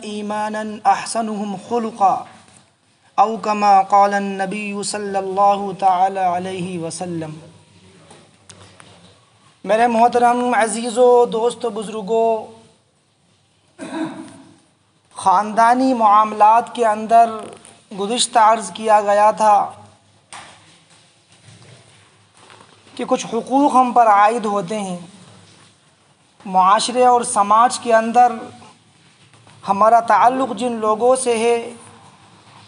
ایمانا احسنهم خلقا او کما قال النبی صلی اللہ تعالی علیہ وسلم۔ میرے محترم عزیزو، دوستو، بزرگوں، خاندانی معاملات کے اندر گزشتہ عرض کیا گیا تھا کہ کچھ حقوق ہم پر عائد ہوتے ہیں۔ معاشرے اور سماج کے اندر ہمارا تعلق جن لوگوں سے ہے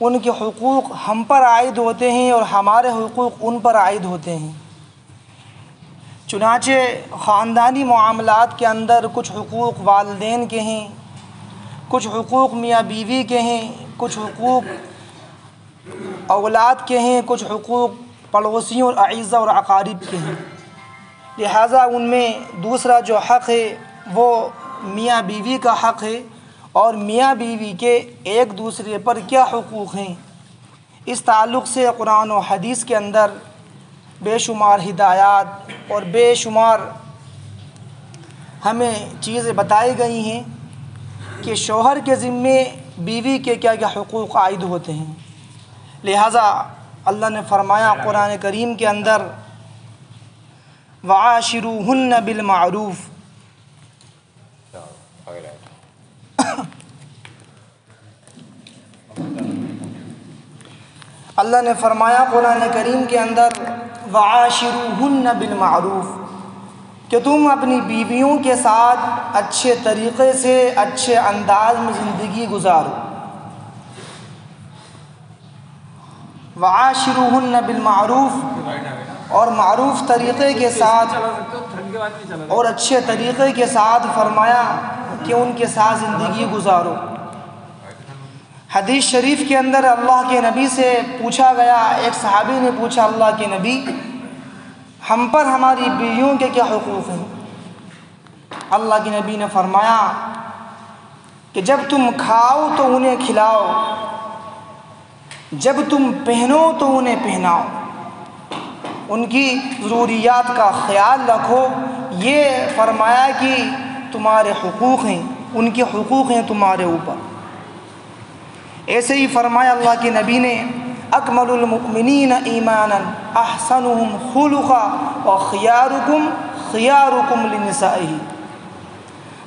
ان کے حقوق ہم پر عائد ہوتے ہیں اور ہمارے حقوق ان پر عائد ہوتے ہیں۔ چنانچہ خاندانی معاملات کے اندر کچھ حقوق والدین کے ہیں، کچھ حقوق میاں بیوی کے ہیں، کچھ حقوق اولاد کے ہیں، کچھ حقوق پڑوسیوں اور اعزہ اور اقارب کے ہیں۔ لہٰذا ان میں دوسرا جو حق ہے وہ میاں بیوی کا حق ہے، اور میاں بیوی کے ایک دوسرے پر کیا حقوق ہیں، اس تعلق سے قرآن و حدیث کے اندر بے شمار ہدایات اور بے شمار ہمیں چیزیں بتائی گئی ہیں کہ شوہر کے ذمے بیوی کے کیا کیا حقوق عائد ہوتے ہیں۔ لہٰذا اللہ نے فرمایا قرآن کریم کے اندر وعاشروہن بالمعروف، اللہ نے فرمایا قرآن کریم کے اندر وعاشروہن بالمعروف کہ تم اپنی بیویوں کے ساتھ اچھے طریقے سے، اچھے انداز میں زندگی گزارو۔ وعاشروہن بالمعروف، اور معروف طریقے کے ساتھ اور اچھے طریقے کے ساتھ فرمایا کہ ان کے ساتھ زندگی گزارو۔ حدیث شریف کے اندر اللہ کے نبی سے پوچھا گیا، ایک صحابی نے پوچھا اللہ کے نبی ہم پر ہماری بیویوں کے کیا حقوق ہیں؟ اللہ کے نبی نے فرمایا کہ جب تم کھاؤ تو انہیں کھلاؤ، جب تم پہنو تو انہیں پہناؤ، ان کی ضروریات کا خیال رکھو۔ یہ فرمایا کہ تمہارے حقوق ہیں، ان کے حقوق ہیں تمہارے اوپر۔ ایسے ہی فرمایا اللہ کے نبی نے اکمل المؤمنین ایمانا احسنهم خلقا وخیارکم خیارکم لنسائہ،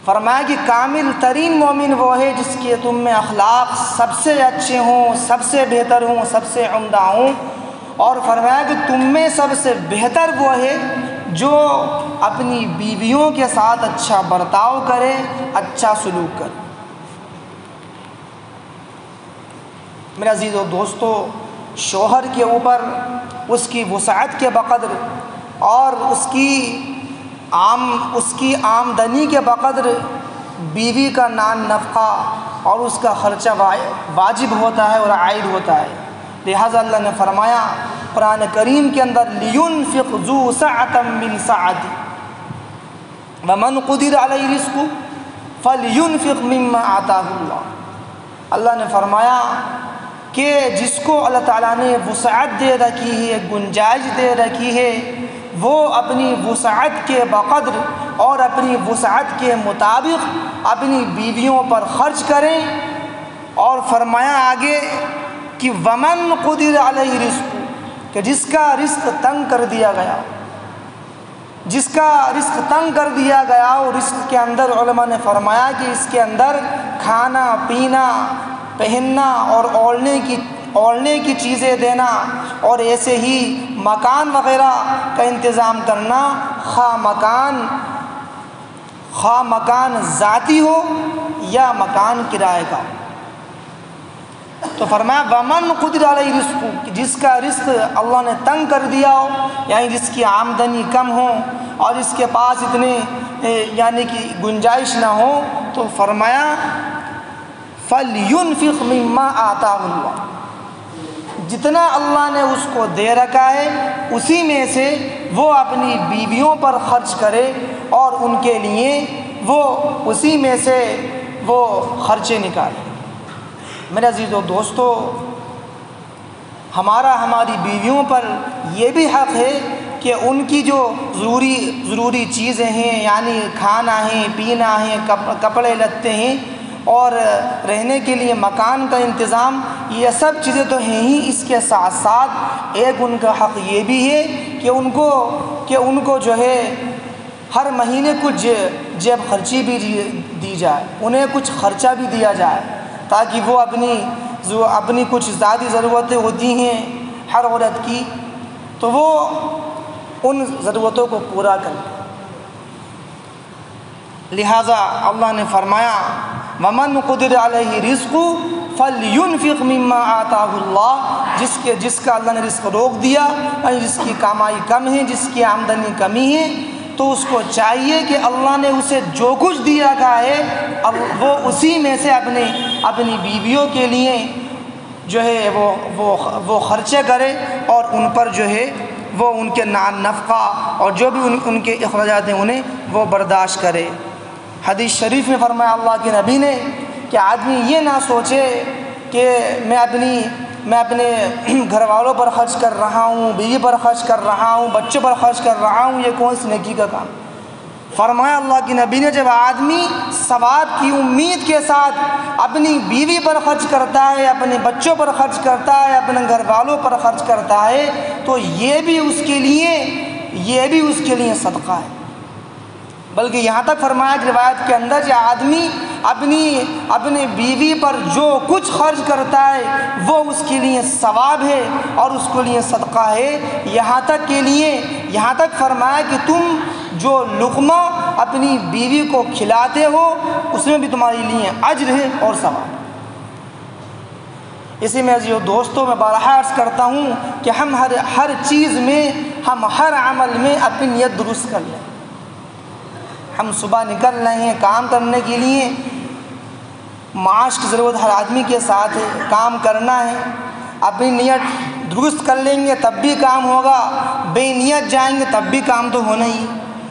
فرمایا کہ کامل ترین مومن وہ ہے جس کے تم میں اخلاق سب سے اچھے ہوں، سب سے بہتر ہوں، سب سے عمدہ ہوں، اور فرمایا کہ تم میں سب سے بہتر وہ ہے جو اپنی بیویوں کے ساتھ اچھا برتاؤ کرے، اچھا سلوک کرے۔ میرے عزیزو دوستو، شوہر کے اوپر اس کی وسعت کے بقدر اور اس کی آمدنی کے بقدر بیوی کا نان نفقہ اور اس کا خرچہ واجب ہوتا ہے اور عائد ہوتا ہے۔ لہٰذا اللہ نے فرمایا قرآن کریم کے اندر لِيُنْفِقْ ذُو سَعَةٍ مِّن سَعَتِهِ وَمَنْ قُدِرَ عَلَيْهِ رِزْقُهُ فَلْيُنْفِقْ مِمَّا آتَاهُ اللَّهُ، اللہ نے فرمایا کہ جس کو اللہ تعالیٰ نے وسعت دے رکھی ہے، گنجائش دے رکھی ہے، وہ اپنی وسعت کے بقدر اور اپنی وسعت کے مطابق اپنی بیویوں پر خرچ کریں۔ اور فرمایا آگے کہ وَمَنْ قُدِرَ عَلَيْهِ رِزْقُهُ، کہ جس کا رزق تنگ کر دیا گیا، جس کا رزق تنگ کر دیا گیا، اور رزق کے اندر علماء نے فرمایا کہ اس کے اندر کھانا پینا، پہننا اور اوڑھنے کی چیزیں دینا، اور ایسے ہی مکان وغیرہ کا انتظام کرنا، خواہ مکان ذاتی ہو یا مکان کرائے کا۔ تو فرمایا وَمَنْ قُدِرَ عَلَيْهِ رِزْقُهُ، کہ جس کا رزق اللہ نے تنگ کر دیا ہو، یعنی جس کی آمدنی کم ہو اور اس کے پاس اتنے یعنی کہ گنجائش نہ ہو، تو فرمایا فَلْيُنْفِقْ مِمَّا آتَاهُ اللَّهُ، جتنا اللہ نے اس کو دے رکھا ہے اسی میں سے وہ اپنی بیویوں پر خرچ کرے، اور ان کے لیے وہ اسی میں سے وہ خرچے نکالے۔ میرے عزیزو دوستو، ہماری بیویوں پر یہ بھی حق ہے کہ ان کی جو ضروری چیزیں ہیں، یعنی کھانا ہے، پینا ہے، کپڑے لتے ہیں، اور رہنے کے لیے مکان کا انتظام، یہ سب چیزیں تو ہیں ہی، اس کے ساتھ ساتھ ایک ان کا حق یہ بھی ہے کہ ان کو جو ہے ہر مہینے کچھ جیب خرچی بھی دی جائے، انہیں کچھ خرچہ بھی دیا جائے، تاکہ وہ اپنی کچھ ذاتی ضرورتیں ہوتی ہیں ہر عورت کی، تو وہ ان ضرورتوں کو پورا کریں۔ لہٰذا اللہ نے فرمایا وَمَنْ قُدِرَ عَلَيْهِ رِزْقُهُ فَلْيُنْفِقْ مِمَّا آتَاهُ اللَّهُ، جس کا اللہ نے رزق روک دیا، جس کی کمائی کم ہے، جس کی آمدنی کمی ہے، تو اس کو چاہیے کہ اللہ نے اسے جو کچھ دیا کا ہے وہ اسی میں سے اپنی بیویوں کے لیے جو ہے وہ خرچے کرے، اور ان پر جو ہے وہ ان کے نفقہ اور جو بھی ان کے اخراجات ہیں انہیں وہ برداشت کرے۔ حدیث شریف میں فرمایا اللہ کے نبی نے کہ آدمی یہ نہ سوچے کہ میں اپنے گھر والوں پر خرچ کر رہا ہوں، بیوی پر خرچ کر رہا ہوں، بچوں پر خرچ کر رہا ہوں، یہ کون سی نیکی کا کام۔ فرمایا اللہ کے نبی نے جب آدمی ثواب کی امید کے ساتھ اپنی بیوی پر خرچ کرتا ہے، اپنے بچوں پر خرچ کرتا ہے، اپنے گھر والوں پر خرچ کرتا ہے، تو یہ بھی اس کے لیے صدقہ ہے۔ بلکہ یہاں تک فرمایا کہ روایت کے اندر جو آدمی اپنی بیوی پر جو کچھ خرچ کرتا ہے وہ اس کے لیے ثواب ہے اور اس کے لیے صدقہ ہے، یہاں تک فرمایا کہ تم جو لقمہ اپنی بیوی کو کھلاتے ہو اس میں بھی تمہارے لیے اجر ہے اور ثواب۔ اسی میں دوستوں میں بارہا عرض کرتا ہوں کہ ہم ہر چیز میں، ہم ہر عمل میں اپنی نیت درست کر لیں۔ ہم صبح نکل رہے ہیں کام کرنے کے لیے، معاش کی ضرورت ہر آدمی کے ساتھ ہے، کام کرنا ہے، اپنی نیت درست کر لیں گے تب بھی کام ہوگا، بے نیت جائیں گے تب بھی کام تو ہونا ہی۔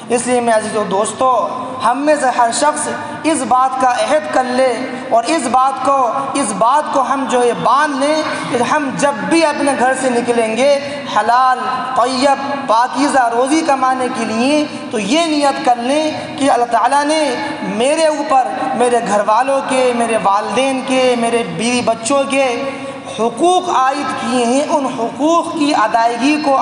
اس لیے میں عزیزو دوستو، ہم میں سے ہر شخص اس بات کا عہد کر لے اور اس بات کو ہم جو ہے باندھ لیں کہ ہم جب بھی اپنے گھر سے نکلیں گے حلال طیب پاکیزہ روزی کمانے کے لیے، تو یہ نیت کر لیں کہ اللہ تعالیٰ نے میرے اوپر، میرے گھر والوں کے، میرے والدین کے، میرے بیوی بچوں کے حقوق عائد کیے ہیں، ان حقوق کی ادائیگی کو،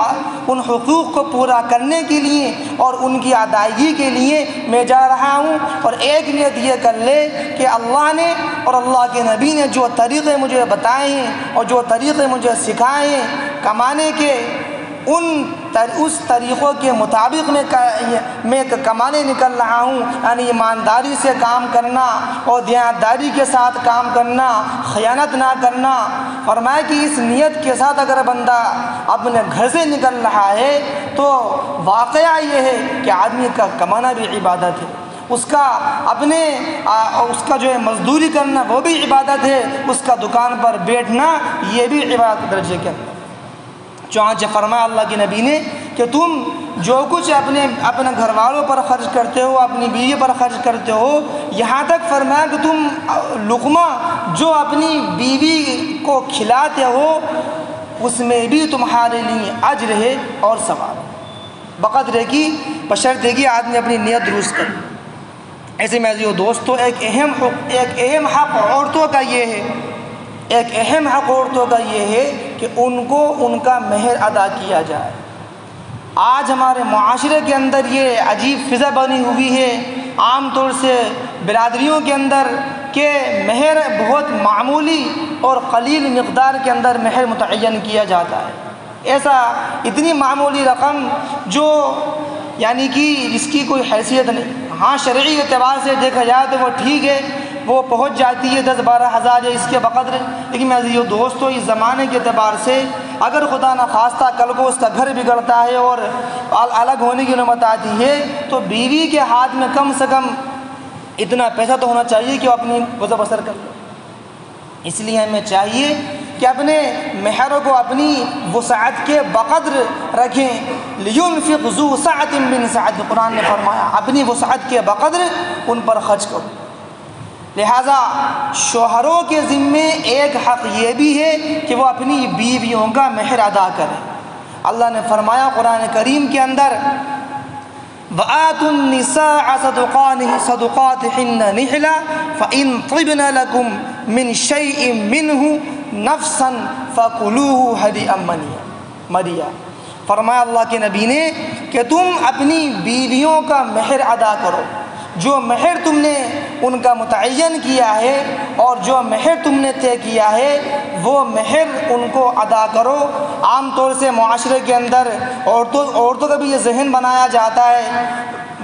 ان حقوق کو پورا کرنے کے لیے اور ان کی ادائیگی کے لیے میں جا رہا ہوں۔ اور ایک نیت یہ کر لے کہ اللہ نے اور اللہ کے نبی نے جو طریقے مجھے بتائے ہیں اور جو طریقے مجھے سکھائے ہیں کمانے کے، اس طریقوں کے مطابق میں کمانے نکل رہا ہوں، یعنی ایمانداری سے کام کرنا اور دیانتداری کے ساتھ کام کرنا، خیانت نہ کرنا۔ فرمایا کہ اس نیت کے ساتھ اگر بندہ اپنے گھر سے نکل رہا ہے تو واقعہ یہ ہے کہ آدمی کا کمانا بھی عبادت ہے، اس کا جو ہے مزدوری کرنا وہ بھی عبادت ہے، اس کا دکان پر بیٹھنا یہ بھی عبادت درجے کے اندر۔ چنانچہ فرمایا اللہ کے نبی نے کہ تم جو کچھ اپنے گھر والوں پر خرچ کرتے ہو، اپنی بیوی پر خرچ کرتے ہو، یہاں تک فرمایا کہ تم لقمہ جو اپنی بیوی کو کھلاتے ہو اس میں بھی تمہارے لیے اجر ہے اور ثواب، بقدر کی بشرطے کی آدمی اپنی نیت درست کرے۔ ایسے میں دوستو ایک اہم حق عورتوں کا یہ ہے کہ ان کو ان کا مہر ادا کیا جائے۔ آج ہمارے معاشرے کے اندر یہ عجیب فضا بنی ہوئی ہے عام طور سے برادریوں کے اندر کہ مہر بہت معمولی اور قلیل مقدار کے اندر مہر متعین کیا جاتا ہے، اتنی معمولی رقم جو یعنی کہ جس کی کوئی حیثیت نہیں۔ ہاں شرعی اعتبار سے دیکھا جائے تو وہ ٹھیک ہے، وہ پہنچ جاتی ہے 10-12 ہزار یا اس کے بقدر، لیکن میں عزیزو دوستو اس زمانے کے اعتبار سے اگر خدا نخواستہ کل کو اس کا گھر بگڑتا ہے اور الگ ہونے کی نوبت آتی ہے تو بیوی کے ہاتھ میں کم سے کم اتنا پیسہ تو ہونا چاہیے کہ وہ اپنی گزر بسر کر لے۔ اس لیے ہمیں چاہیے کہ اپنے مہر کو اپنی وسعت کے بقدر رکھیں۔ لِيُنْفِقْ ذُو سَعَةٍ مِّن سَعَتِهِ، قرآن نے فرمایا اپنی وسعت کے بقدر ان پر خرچ کرو۔ لہٰذا شوہروں کے ذمے ایک حق یہ بھی ہے کہ وہ اپنی بیویوں کا مہر ادا کریں۔ اللہ نے فرمایا قرآن کریم کے اندر وَآتُوا النِّسَاءَ صَدُقَاتِهِنَّ نِحْلًا فَإِن طِبْنَ لَكُم مِّن شَيْءٍ مِّنْهُ نَفْسًا فَكُلُوهُ هَنِيئًا مَرِيئًا۔ فرمایا اللہ کے نبی نے کہ تم اپنی بیویوں کا مہر ادا کرو، جو مہر تم نے ان کا متعین کیا ہے اور جو مہر تم نے طے کیا ہے وہ مہر ان کو ادا کرو۔ عام طور سے معاشرے کے اندر عورتوں کا بھی یہ ذہن بنایا جاتا ہے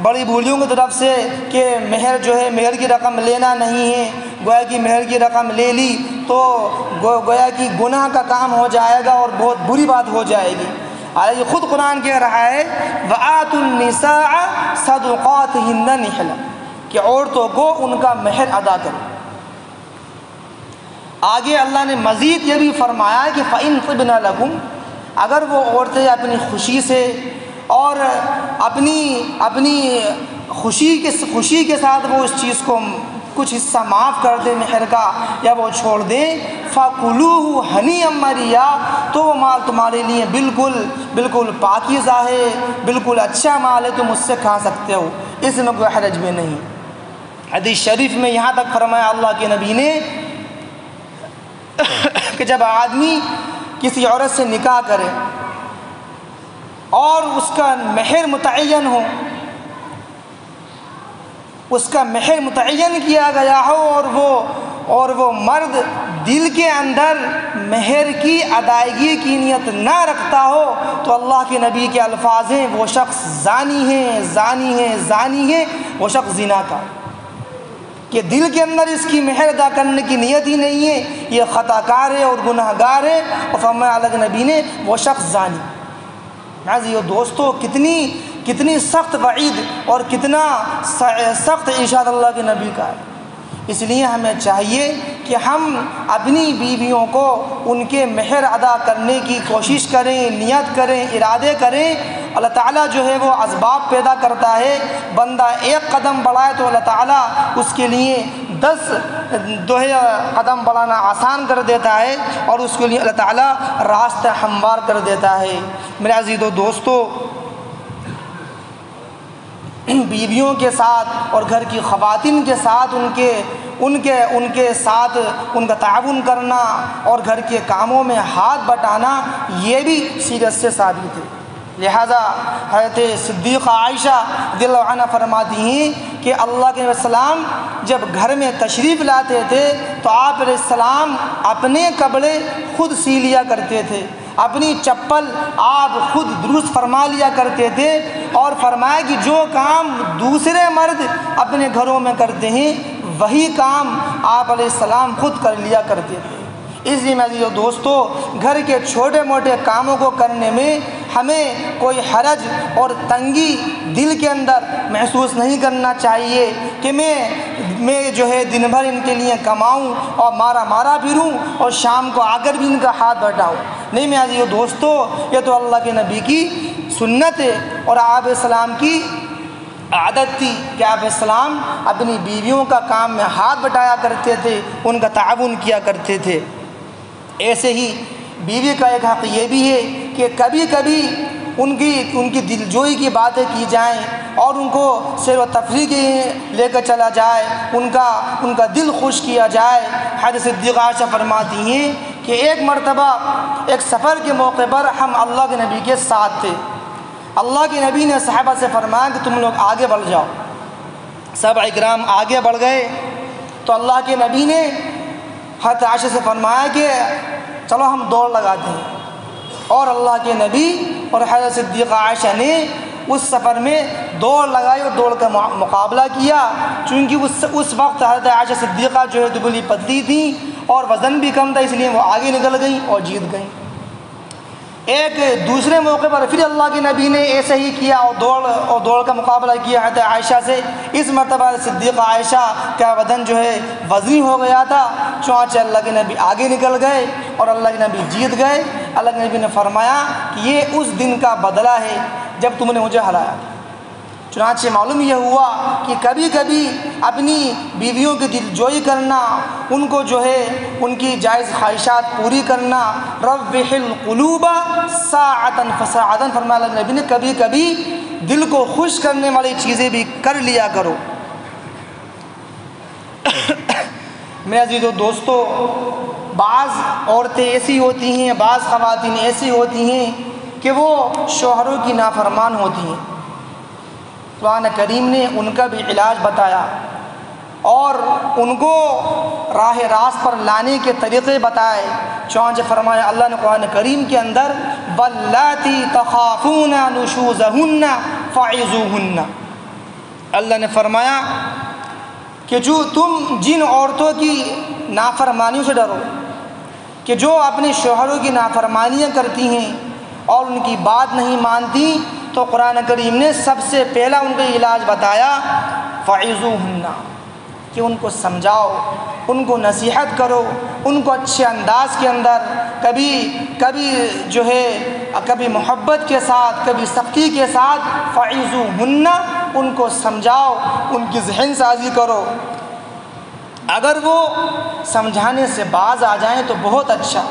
بڑی بولیوں کی طرف سے کہ مہر جو ہے مہر کی رقم لینا نہیں ہے، گویا کہ مہر کی رقم لے لی تو گویا کہ گناہ کا کام ہو جائے گا اور بہت بری بات ہو جائے گی۔ یہ خود قرآن کہہ رہا ہے وَآتُوا النِّسَاءَ صَدُقَاتِهِنَّ نِحْلًا کہ عورتوں کو ان کا مہر ادا کرو۔ آگے اللہ نے مزید یہ بھی فرمایا کہ فَإِن طِبْنَ لَكُمْ اگر وہ عورتیں اپنی خوشی سے اور اپنی خوشی کے ساتھ وہ اس چیز کو کچھ حصہ معاف کر دیں مہر کا یا وہ چھوڑ دیں فَكُلُوهُ هَنِيًّا مَرِيًّا تو وہ مال تمہارے لیے بالکل پاکیزہ ہے، بالکل اچھا مال ہے، تم اس سے کھا سکتے ہو، اس میں کوئی حرج بھی نہیں۔ حدیث شریف میں یہاں تک فرمایا اللہ کے نبی نے کہ جب آدمی کسی عورت سے نکاح کرے اور اس کا مہر متعین ہو، اس کا مہر متعین کیا گیا ہو اور وہ مرد دل کے اندر مہر کی ادائیگی کی نیت نہ رکھتا ہو تو اللہ کے نبی کے الفاظ ہیں وہ شخص زانی ہے وہ شخص زنا کا، کہ دل کے اندر اس کی مہر ادا کرنے کی نیت ہی نہیں ہے، یہ خطا کار ہے اور گناہ گار ہے، اور فرمایا اللہ کے نبی نے وہ شخص زانی۔ عزیزو دوستو کتنی سخت وعید اور کتنا سخت ارشاد اللہ کے نبی کا ہے۔ اس لیے ہمیں چاہیے کہ ہم اپنی بیویوں کو ان کے مہر ادا کرنے کی کوشش کریں، نیت کریں، ارادے کریں۔ اللہ تعالیٰ جو ہے وہ اسباب پیدا کرتا ہے، بندہ ایک قدم بڑھائے تو اللہ تعالیٰ اس کے لیے 10 قدم بڑھانا آسان کر دیتا ہے اور اس کے لیے اللہ تعالیٰ راستہ ہموار کر دیتا ہے۔ میرے عزیزو دوستو، بیویوں کے ساتھ اور گھر کی خواتین کے ساتھ ان کے ساتھ ان کا تعاون کرنا اور گھر کے کاموں میں ہاتھ بٹانا یہ بھی سیرت سے ثابت ہے۔ لہذا حضرت صدیقہ عائشہ رضی اللہ عنہا فرماتی ہیں کہ اللہ کے السلام جب گھر میں تشریف لاتے تھے تو آپ علیہ السلام اپنے کپڑے خود سی لیا کرتے تھے، اپنی چپل آپ خود درست فرما لیا کرتے تھے، اور فرمایا کہ جو کام دوسرے مرد اپنے گھروں میں کرتے ہیں وہی کام آپ علیہ السلام خود کر لیا کرتے تھے۔ اس لیے میں عزیزو دوستو، گھر کے چھوٹے موٹے کاموں کو کرنے میں ہمیں کوئی حرج اور تنگی دل کے اندر محسوس نہیں کرنا چاہیے کہ میں جو ہے دن بھر ان کے لیے کماؤں اور مارا پھروں اور شام کو آ کر بھی ان کا ہاتھ بٹاؤں۔ نہیں میں عزیزو دوستو، یہ تو اللہ کے نبی کی سنت ہے اور آپ السلام کی عادت تھی کہ آپ السلام اپنی بیویوں کا کام میں ہاتھ بٹایا کرتے تھے، ان کا تعاون کیا کرتے تھے۔ ایسے ہی بیوی کا ایک حق یہ بھی ہے کہ کبھی کبھی ان کی دلجوئی کی باتیں کی جائیں اور ان کو سیر و تفریح کے لے کر چلا جائے، ان کا دل خوش کیا جائے۔ حضرت صدیقہ عائشہ فرماتی ہیں کہ ایک مرتبہ ایک سفر کے موقع پر ہم اللہ کے نبی کے ساتھ تھے، اللہ کے نبی نے صحابہ سے فرمایا کہ تم لوگ آگے بڑھ جاؤ۔ صحابہ کرام آگے بڑھ گئے تو اللہ کے نبی نے حضرت عائشہ سے فرمایا کہ چلو ہم دوڑ لگاتے ہیں، اور اللہ کے نبی اور حضرت صدیقہ عائشہ نے اس سفر میں دوڑ لگائی اور دوڑ کا مقابلہ کیا۔ چونکہ اس وقت حضرت عائشہ صدیقہ جو ہے دبلی پتلی تھیں اور وزن بھی کم تھا، اس لیے وہ آگے نکل گئیں اور جیت گئیں۔ ایک دوسرے موقع پر پھر اللہ کے نبی نے ایسے ہی کیا اور دوڑ کا مقابلہ کیا حضرت عائشہ سے۔ اس مرتبہ صدیقہ عائشہ کا بدن جو ہے وزنی ہو گیا تھا، چنانچہ اللہ کے نبی آگے نکل گئے اور اللہ کے نبی جیت گئے۔ اللہ کے نبی نے فرمایا کہ یہ اس دن کا بدلہ ہے جب تم نے مجھے ہرایا۔ چنانچہ معلوم یہ ہوا کہ کبھی کبھی اپنی بیویوں کی دلجوئی کرنا، ان کو جو ہے ان کی جائز خواہشات پوری کرنا، روح القلوب ساعۃ فساعۃ، فرمایا اللہ نبی نے کبھی کبھی دل کو خوش کرنے والی چیزیں بھی کر لیا کرو۔ میرے عزیزو دوستو، بعض عورتیں ایسی ہوتی ہیں، بعض خواتین ایسی ہوتی ہیں کہ وہ شوہروں کی نافرمان ہوتی ہیں۔ قرآن کریم نے ان کا بھی علاج بتایا اور ان کو راہ راست پر لانے کے طریقے بتائے۔ چنانچہ فرمایا اللہ نے قرآن کریم کے اندر واللاتی تخافون نشوزہن فعظوہن، اللہ نے فرمایا کہ جو تم جن عورتوں کی نافرمانیوں سے ڈرو، کہ جو اپنے شوہروں کی نافرمانیاں کرتی ہیں اور ان کی بات نہیں مانتی، تو قرآن کریم نے سب سے پہلا ان کا علاج بتایا فعظوہن، کہ ان کو سمجھاؤ، ان کو نصیحت کرو، ان کو اچھے انداز کے اندر، کبھی محبت کے ساتھ، کبھی سختی کے ساتھ، فعظوہن، ان کو سمجھاؤ، ان کی ذہن سازی کرو۔ اگر وہ سمجھانے سے باز آ جائیں تو بہت اچھا،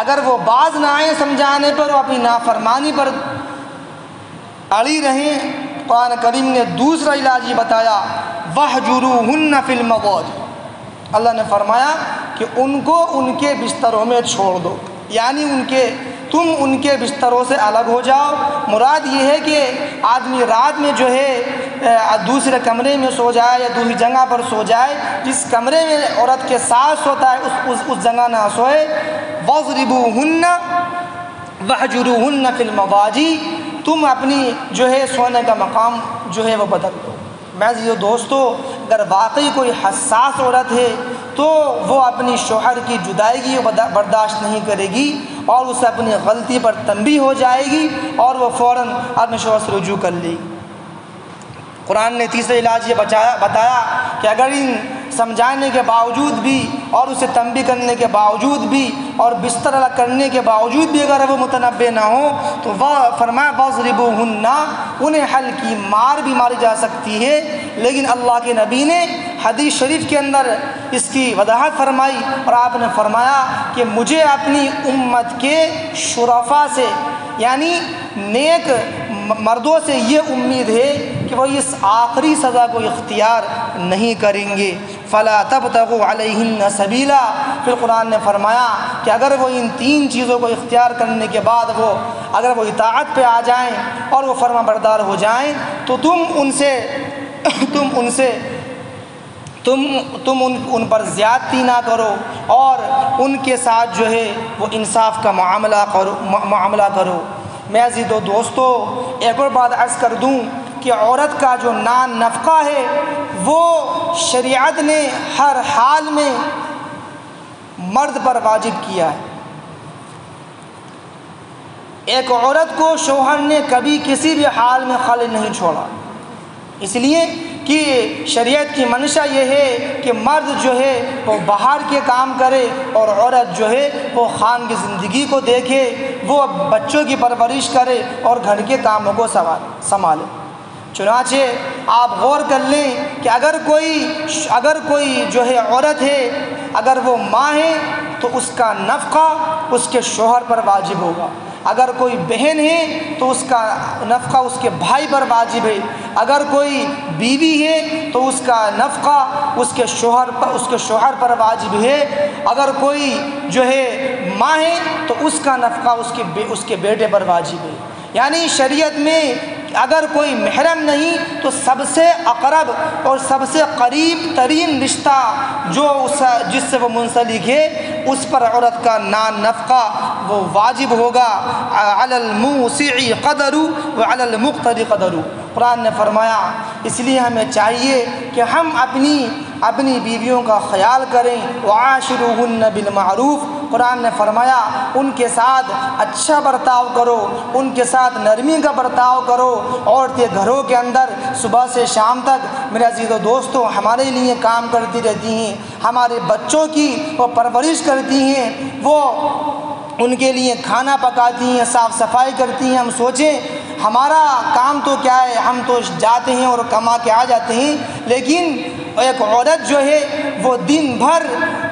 اگر وہ باز نہ آئیں سمجھانے پر، وہ اپنی نافرمانی پر اڑی رہیں، قرآن کریم نے دوسرا علاج یہ بتایا وَاهْجُرُوهُنَّ فِي الْمَضَاجِعِ، اللہ نے فرمایا کہ ان کو ان کے بستروں میں چھوڑ دو، یعنی تم ان کے بستروں سے الگ ہو جاؤ۔ مراد یہ ہے کہ آدمی رات میں دوسرے کمرے میں سو جائے یا دوسری جگہ پر سو جائے، جس کمرے میں عورت کے ساتھ سوتا ہے اس جگہ نہ سوئے۔ وَاضْرِبُوهُنَّ وَاهْجُرُوهُنَّ فِي الْمَضَاجِعِ، تم اپنی سونے کا مقام وہ بدل دو۔ میں دوستو، اگر واقعی کوئی حساس عورت ہے تو وہ اپنی شوہر کی جدائیگی برداشت نہیں کرے گی اور اسے اپنی غلطی پر تنبیہ ہو جائے گی اور وہ فوراً اپنے شوہر سے رجوع کر لے گی۔ قرآن نے تیسرا علاج یہ بتایا کہ اگر ان سمجھانے کے باوجود بھی اور اسے تنبیہ کرنے کے باوجود بھی اور بستر الگ کرنے کے باوجود بھی اگر وہ متنبہ نہ ہو تو وہ فرمایا وَاضْرِبُوهُنَّ، انہیں ہلکی مار بھی ماری جا سکتی ہے، لیکن اللہ کے نبی نے حدیث شریف کے اندر اس کی وضاحت فرمائی اور آپ نے فرمایا کہ مجھے اپنی امت کے شرفاء سے، یعنی نیک مردوں سے یہ امید ہے کہ وہ اس آخری سزا کو اختیار نہیں کریں گے۔ فَلَا تَبْتَغُوا عَلَيْهِنَّ سَبِيلًا، پھر قرآن نے فرمایا کہ اگر وہ ان تین چیزوں کو اختیار کرنے کے بعد اگر وہ اطاعت پہ آ جائیں اور وہ فرما بردار ہو جائیں تو تم ان پر زیادتی نہ کرو اور ان کے ساتھ وہ انصاف کا معاملہ کرو۔ میں عزیزو دوستو، ایک اور بات عرض کر دوں کہ عورت کا جو نان نفقہ ہے وہ شریعت نے ہر حال میں مرد پر واجب کیا ہے۔ ایک عورت کو شوہر نے کبھی کسی بھی حال میں خالی نہیں چھوڑا، اس لیے کہ شریعت کی منشا یہ ہے کہ مرد وہ باہر کے کام کرے اور عورت وہ خان کی زندگی کو دیکھے، وہ بچوں کی پرورش کرے اور گھر کے کاموں کو سنبھالے۔ چنانچہ آپ غور کر لیں کہ اگر کوئی عورت ہے، اگر وہ ماں ہے تو اس کا نفقہ اس کے شوہر پر واجب ہوگا، اگر کوئی بہن ہے تو اس کا نفقہ اس کے بھائی پر واجب ہے، اگر کوئی بیوی ہے تو اس کا نفقہ اس کے شوہر پر واجب ہے، اگر کوئی ماں ہے تو اس کا نفقہ اس کے بیٹے پر واجب ہے۔ یعنی شریعت میں اگر کوئی محرم نہیں تو سب سے اقرب اور سب سے قریب ترین رشتہ جس سے وہ منسلک ہے اس پر عورت کا نان نفقہ وہ واجب ہوگا۔ علی الموسع قدر وعلی المقتر قدر، قرآن نے فرمایا۔ اس لیے ہمیں چاہیے کہ ہم اپنی بیویوں کا خیال کریں۔ وعاشروہن بالمعروف، قرآن نے فرمایا ان کے ساتھ اچھا برتاؤ کرو، ان کے ساتھ نرمی کا برتاؤ کرو۔ عورتیں گھروں کے اندر صبح سے شام تک میرے عزیز و دوستوں ہمارے لیے کام کرتی رہتی ہیں، ہمارے بچوں کی وہ پرورش کرتی ہیں، وہ ان کے لیے کھانا پکاتی ہیں، صاف صفائی کرتی ہیں۔ ہم سوچیں ہمارا کام تو کیا ہے، ہم تو جاتے ہیں اور کما کے آ جاتے ہیں، لیکن ایک عورت وہ دن بھر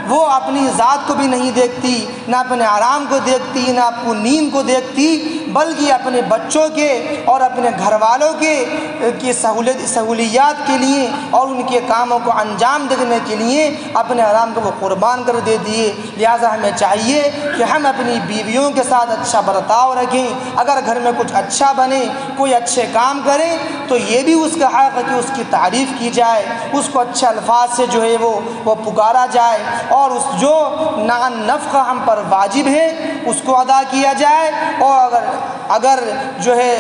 وہ اپنی ذات کو بھی نہیں دیکھتی، نہ اپنے آرام کو دیکھتی، نہ اپنی نیند کو دیکھتی، بلکہ اپنے بچوں کے اور اپنے گھر والوں کی سہولیات کے لیے اور ان کے کاموں کو انجام دینے کے لیے اپنے آرام کو وہ قربان کر دے دیے۔ لہٰذا ہمیں چاہیے کہ ہم اپنی بیویوں کے ساتھ اچھا برتاؤ رکھیں۔ اگر گھر میں کچھ اچھا بنے، کوئی اچھے کام کریں تو یہ بھی اس کا حق ہے کہ اس کی تعریف کی جائے، اس کو اچھے الفاظ سے جو ہے وہ پکارا جائے، اور اس جو نفقہ ہم پر واجب ہے اس کو ادا کیا جائے۔ اور اگر جو ہے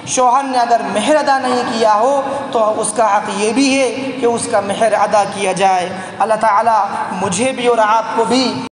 شوہر نے اگر مہر ادا نہیں کیا ہو تو اس کا حق یہ بھی ہے کہ اس کا مہر ادا کیا جائے۔ اللہ تعالیٰ مجھے بھی اور آپ کو بھی